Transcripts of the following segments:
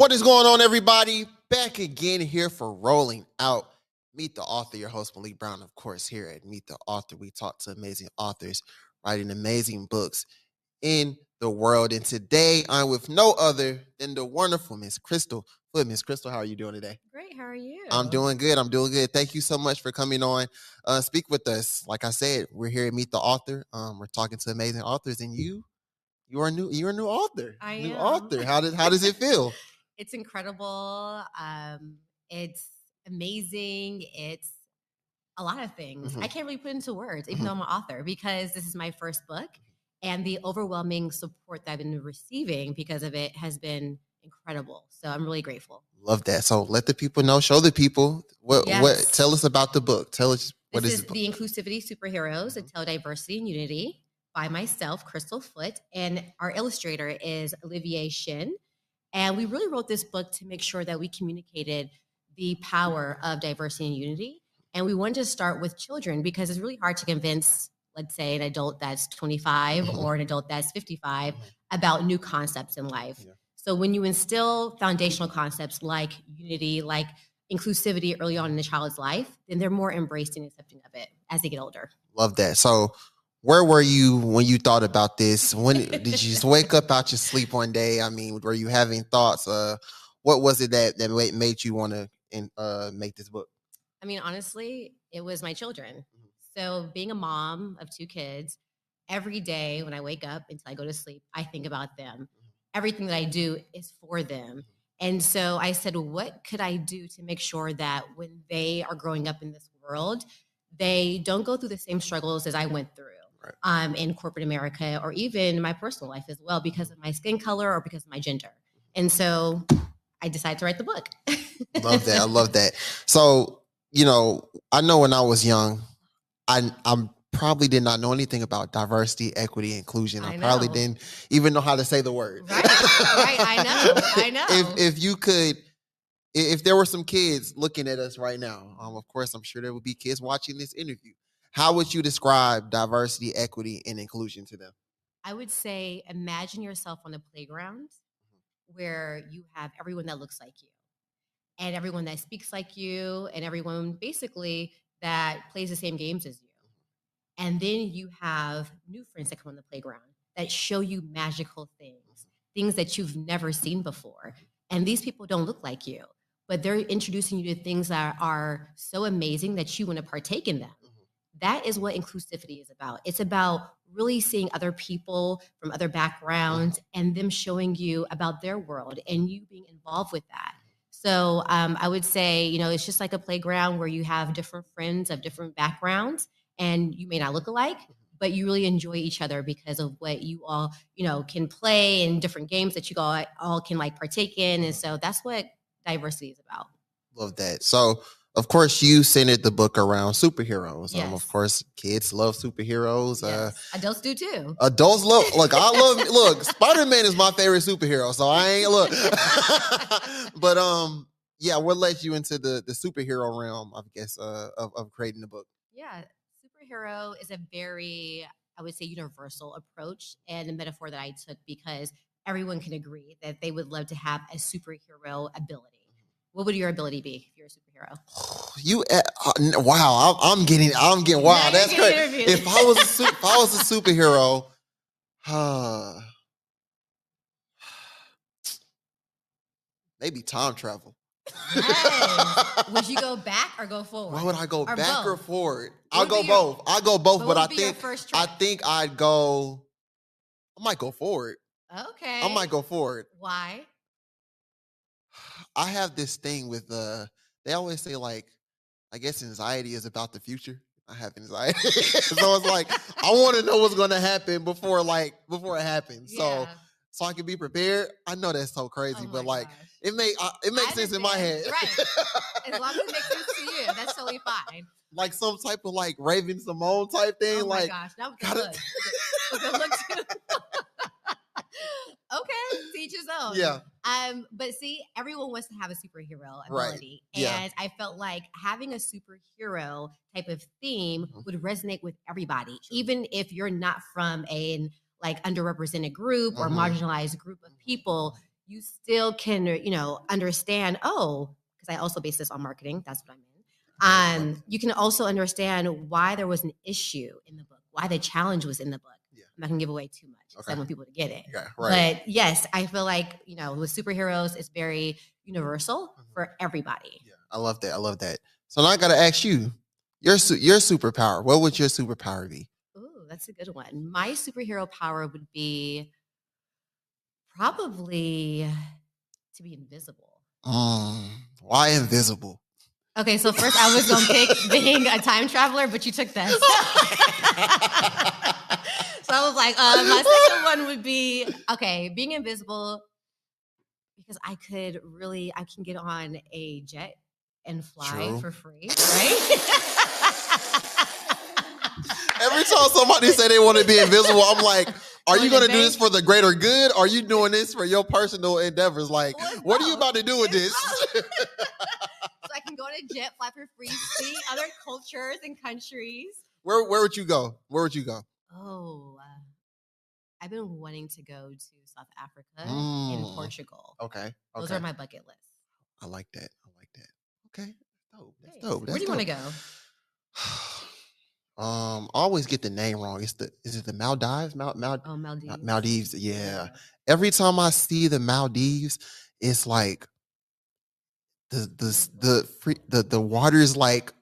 What is going on, everybody? Back again here for Rolling Out. Meet the author, your host, Malik Brown. Of course, here at Meet the Author, we talk to amazing authors writing amazing books in the world. And today, I'm with no other than the wonderful Miss Crystal Foote. Miss Crystal, how are you doing today? Great. How are you? I'm doing good. Thank you so much for coming on. Speak with us. Like I said, we're here at Meet the Author. We're talking to amazing authors, and you're a new author. I am. New author. How does it feel? It's incredible. It's amazing. It's a lot of things. Mhm. I can't really put into words, even though I'm an author, because this is my first book, and the overwhelming support that I've been receiving because of it has been incredible. So I'm really grateful. Love that. So let the people know. Show the people what. Yes. Tell us about the book. Tell us what This is is the Inclusivity Superheroes, a tell diversity and unity by myself, Crystal Foote, and our illustrator is Olivier Shin. And we really wrote this book to make sure that we communicated the power of diversity and unity. And we wanted to start with children because it's really hard to convince, let's say, an adult that's 25 or an adult that's 55 about new concepts in life. Yeah. So when you instill foundational concepts like unity, like inclusivity early on in a child's life, then they're more embracing and accepting of it as they get older. Love that. So where were you when you thought about this? When did you just wake up out your sleep one day? I mean, were you having thoughts? What was it that made you want to make this book? I mean, honestly, it was my children. So being a mom of 2 kids, every day when I wake up until I go to sleep, I think about them. Everything that I do is for them. And so I said, what could I do to make sure that when they are growing up in this world, they don't go through the same struggles as I went through? Right. In corporate America, or even my personal life as well, because of my skin color or because of my gender. And so I decided to write the book. Love that. I love that. So, I know when I was young, I probably did not know anything about diversity, equity, inclusion. I probably didn't even know how to say the word. Right. I know. If there were some kids looking at us right now, of course, I'm sure there would be kids watching this interview. How would you describe diversity, equity, and inclusion to them? I would say, imagine yourself on a playground where you have everyone that looks like you and everyone that speaks like you and everyone basically that plays the same games as you. And then you have new friends that come on the playground that show you magical things that you've never seen before. And these people don't look like you, but they're introducing you to things that are so amazing that you want to partake in them. That is what inclusivity is about. It's about really seeing other people from other backgrounds and them showing you about their world and you being involved with that. So I would say, it's just like a playground where you have different friends of different backgrounds and you may not look alike, but you really enjoy each other because of what you all, can play in different games that you all can partake in. And so that's what diversity is about. Love that. So, of course, you centered the book around superheroes. Yes. Of course, kids love superheroes. Yes. Adults do too. Adults love. Look, Spider-Man is my favorite superhero. So I ain't look. But what led you into the superhero realm? I guess of creating the book. Yeah, superhero is a very, I would say, universal approach and a metaphor that I took because everyone can agree that they would love to have a superhero ability. What would your ability be if you're a superhero? Wow, I'm getting wow. That's great. If I was a superhero, maybe time travel. Yes. Would you go back or go forward? Why would I go back or forward? I'll go both. I'll go both, but I might go forward. Okay. I might go forward. Why? I have this thing with they always say I guess anxiety is about the future. I have anxiety. So it's I want to know what's going to happen before it happens. Yeah. So I can be prepared. I know that's so crazy, but it makes sense in my head. Right. As long as it makes sense to you, that's totally fine. Like some type of Raven Simone type thing. Oh my gosh, that was good. Good look too. Okay, to each his own. Yeah. But see, everyone wants to have a superhero ability. Right. And I felt like having a superhero type of theme would resonate with everybody. Sure. Even if you're not from a underrepresented group or marginalized group of people, you still can, understand, oh, because I also base this on marketing. That's what I'm in. You can also understand why there was an issue in the book, why the challenge was in the book. Yeah. I'm not gonna give away too much because I Okay. want people to get it. Yeah, right. But yes, I feel like, with superheroes, it's very universal for everybody. Yeah, I love that. I love that. So now I gotta ask you, your superpower. What would your superpower be? Ooh, that's a good one. My superhero power would be probably to be invisible. Why invisible? Okay, so first I was gonna pick being a time traveler, but you took this. So I was like, my second one would be being invisible because I can get on a jet and fly True. for free, right? Every time somebody say they want to be invisible, I'm like, are you Going going to to do this bank. for the greater good? Or are you doing this for your personal endeavors? Like, Well, it's what are you both. about to do with It's this? So I can go on a jet, fly for free, see other cultures and countries. Where would you go? Where would you go? Oh, I've been wanting to go to South Africa and Portugal. Okay. Those are my bucket lists. I like that. I like that. Okay. Dope. That's Nice. dope. That's Where do you want to dope. go? I always get the name wrong. Is it the Maldives? Oh, Maldives. Maldives. Yeah. Every time I see the Maldives, it's like the water is like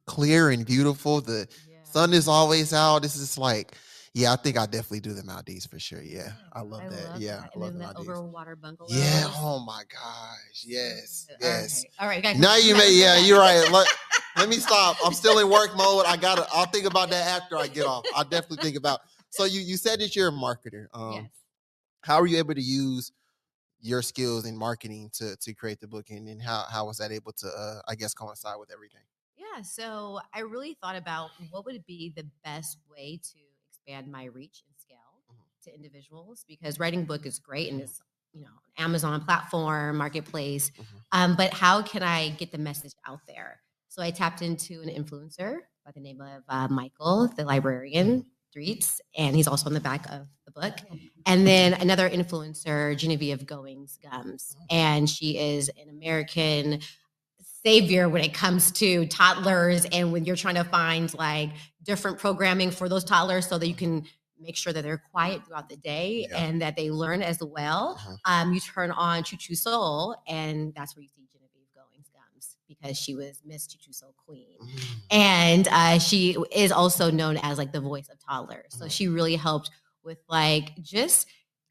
clear and beautiful. The sun is always out. This is like, yeah, I think I definitely do the Maldives for sure. Yeah, I love that. Yeah, I And love then the the Maldives. overwater bungalows. Yeah. Oh my gosh. Yes. Yes. All right. Now you may. Yeah, you're right. Let me stop. I'm still in work mode. I'll think about that after I get off. I'll definitely think about. So you said that you're a marketer. Yes. How are you able to use your skills in marketing to create the book, and how was that able to I guess coincide with everything? Yeah, so I really thought about what would be the best way to expand my reach and scale to individuals because writing a book is great and it's Amazon platform, marketplace. But how can I get the message out there? So I tapped into an influencer by the name of Michael, the librarian, Streets, and he's also on the back of the book. And then another influencer, Genevieve Goings Gums, and she is an American savior when it comes to toddlers and when you're trying to find like different programming for those toddlers so that you can make sure that they're quiet throughout the day and that they learn as well. You turn on Choo Choo Soul and that's where you see Genevieve Goings Gums because she was Miss Choo Choo Soul Queen. And she is also known as like the voice of toddlers. So she really helped with like just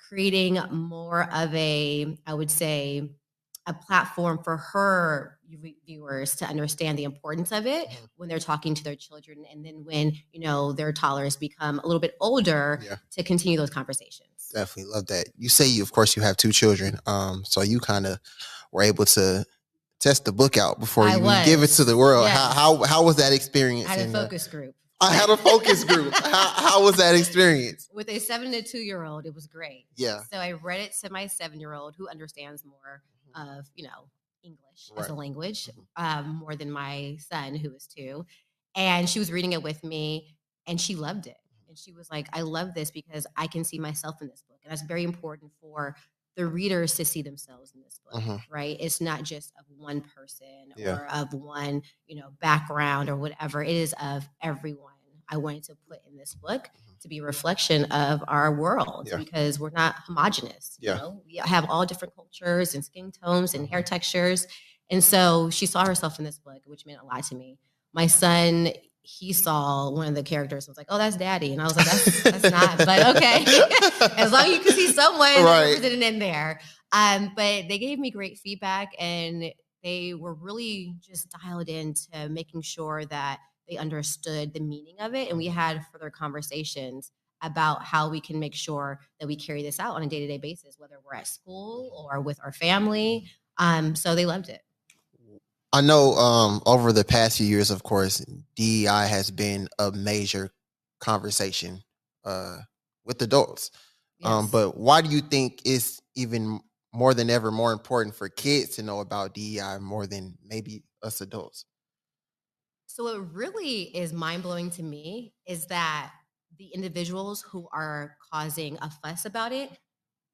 creating more of I would say, a platform for her viewers to understand the importance of it when they're talking to their children and then when their toddlers become a little bit older to continue those conversations. Definitely love that. You say of course you have 2 children, so you kind of were able to test the book out before you give it to the world. Yes. How was that experience? I had a focus group. I had a focus group. How was that experience? With a 7 to 2-year-old, it was great. Yeah. So I read it to my 7-year-old who understands more of, English as a language, more than my son who is 2. And she was reading it with me and she loved it. And she was like, I love this because I can see myself in this book. And that's very important for the readers to see themselves in this book, right? It's not just of one person or of one, background or whatever. It is of everyone. I wanted to put in this book to be a reflection of our world because we're not homogenous. We have all different cultures and skin tones and hair textures. And so she saw herself in this book, which meant a lot to me. My son, he saw one of the characters and was like, oh, that's daddy. And I was like, that's not, but okay. As long as you can see someone represented in there. But they gave me great feedback and they were really just dialed into making sure that they understood the meaning of it. And we had further conversations about how we can make sure that we carry this out on a day-to-day basis, whether we're at school or with our family. So they loved it. I know over the past few years, of course, DEI has been a major conversation with adults. But why do you think it's even more than ever more important for kids to know about DEI more than maybe us adults? So what really is mind-blowing to me is that the individuals who are causing a fuss about it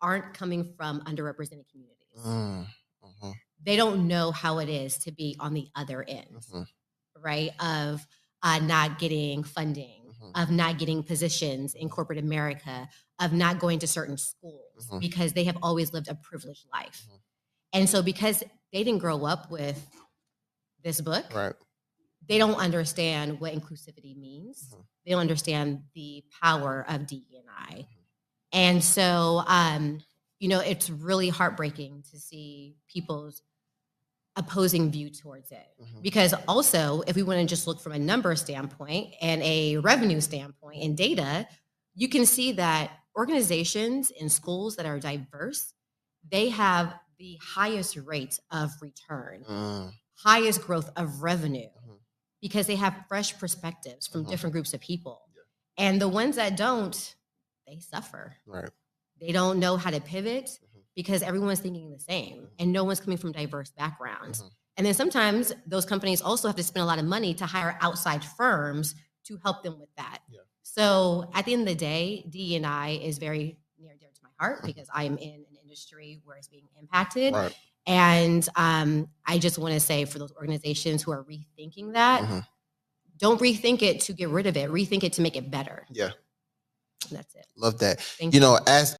aren't coming from underrepresented communities. Mm-hmm. They don't know how it is to be on the other end, Mm-hmm. right? Of not getting funding, Mm-hmm. of not getting positions in corporate America, of not going to certain schools Mm-hmm. because they have always lived a privileged life. Mm-hmm. And so because they didn't grow up with this book, Right. they don't understand what inclusivity means. Mm-hmm. They don't understand the power of DE&I. Mm-hmm. And so, it's really heartbreaking to see people's opposing view towards it. Mm-hmm. Because also, if we want to just look from a number standpoint and a revenue standpoint and data, you can see that organizations in schools that are diverse, they have the highest rate of return, highest growth of revenue, because they have fresh perspectives from different groups of people. Yeah. And the ones that don't, they suffer. Right. They don't know how to pivot because everyone's thinking the same and no one's coming from diverse backgrounds. And then sometimes those companies also have to spend a lot of money to hire outside firms to help them with that. Yeah. So at the end of the day, DE&I is very near and dear to my heart because I am in an industry where it's being impacted. Right. And I just want to say for those organizations who are rethinking that, don't rethink it to get rid of it. Rethink it to make it better. Yeah. And that's it. Love that. Thank you. As